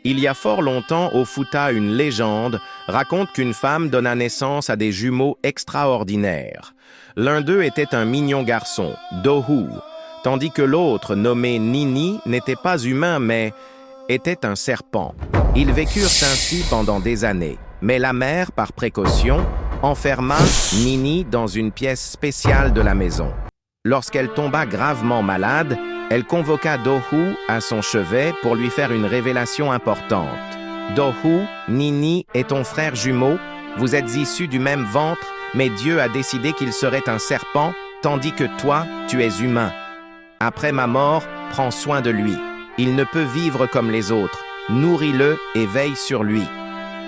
Il y a fort longtemps, au Fouta, une légende raconte qu'une femme donna naissance à des jumeaux extraordinaires. L'un d'eux était un mignon garçon, Dohou, tandis que l'autre, nommé Nini, n'était pas humain, mais était un serpent. Ils vécurent ainsi pendant des années, mais la mère, par précaution, enferma Nini dans une pièce spéciale de la maison. Lorsqu'elle tomba gravement malade, elle convoqua Dohou à son chevet pour lui faire une révélation importante. « Dohou, Nini est ton frère jumeau, vous êtes issus du même ventre, mais Dieu a décidé qu'il serait un serpent, tandis que toi, tu es humain. Après ma mort, prends soin de lui. Il ne peut vivre comme les autres. Nourris-le et veille sur lui. »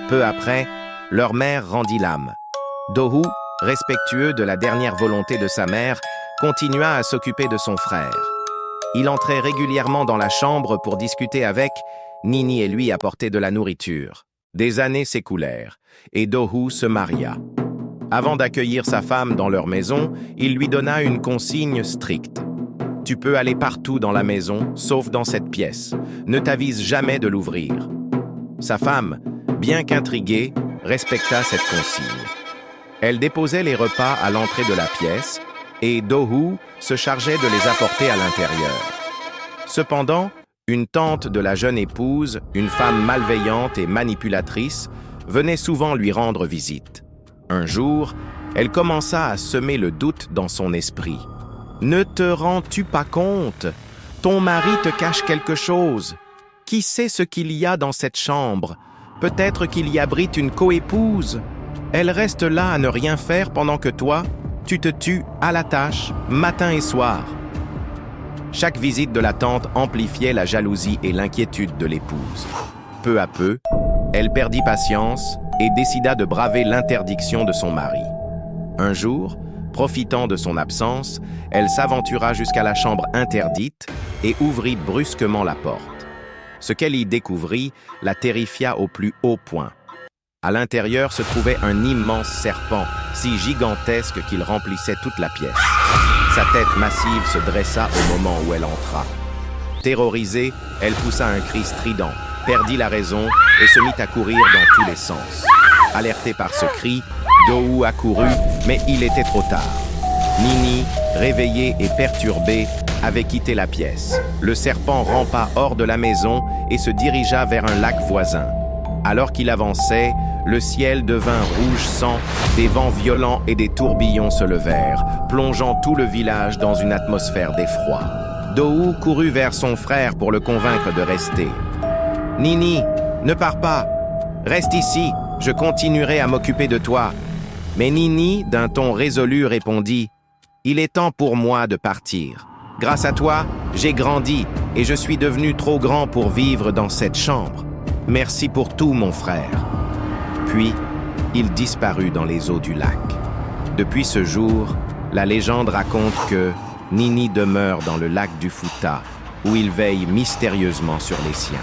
Peu après, leur mère rendit l'âme. Dohou, respectueux de la dernière volonté de sa mère, continua à s'occuper de son frère. Il entrait régulièrement dans la chambre pour discuter avec. Nini et lui apportaient de la nourriture. Des années s'écoulèrent, et Dohou se maria. Avant d'accueillir sa femme dans leur maison, il lui donna une consigne stricte. « Tu peux aller partout dans la maison, sauf dans cette pièce. Ne t'avise jamais de l'ouvrir. » Sa femme, bien qu'intriguée, respecta cette consigne. Elle déposait les repas à l'entrée de la pièce, et Dohou se chargeait de les apporter à l'intérieur. Cependant, une tante de la jeune épouse, une femme malveillante et manipulatrice, venait souvent lui rendre visite. Un jour, elle commença à semer le doute dans son esprit. « Ne te rends-tu pas compte? Ton mari te cache quelque chose. Qui sait ce qu'il y a dans cette chambre? Peut-être qu'il y abrite une coépouse. Elle reste là à ne rien faire pendant que toi, tu te tues à la tâche, matin et soir. » Chaque visite de la tante amplifiait la jalousie et l'inquiétude de l'épouse. Peu à peu, elle perdit patience et décida de braver l'interdiction de son mari. Un jour, profitant de son absence, elle s'aventura jusqu'à la chambre interdite et ouvrit brusquement la porte. Ce qu'elle y découvrit la terrifia au plus haut point. À l'intérieur se trouvait un immense serpent, si gigantesque qu'il remplissait toute la pièce. Sa tête massive se dressa au moment où elle entra. Terrorisée, elle poussa un cri strident, perdit la raison et se mit à courir dans tous les sens. Alerté par ce cri, Dohou accourut, mais il était trop tard. Nini, réveillée et perturbée, avait quitté la pièce. Le serpent rampa hors de la maison et se dirigea vers un lac voisin. Alors qu'il avançait, le ciel devint rouge sang, des vents violents et des tourbillons se levèrent, plongeant tout le village dans une atmosphère d'effroi. Dohou courut vers son frère pour le convaincre de rester. « Nini, ne pars pas. Reste ici, je continuerai à m'occuper de toi. » Mais Nini, d'un ton résolu, répondit « Il est temps pour moi de partir. Grâce à toi, j'ai grandi et je suis devenu trop grand pour vivre dans cette chambre. Merci pour tout, mon frère. » Puis, il disparut dans les eaux du lac. Depuis ce jour, la légende raconte que Nini demeure dans le lac du Fouta, où il veille mystérieusement sur les siens.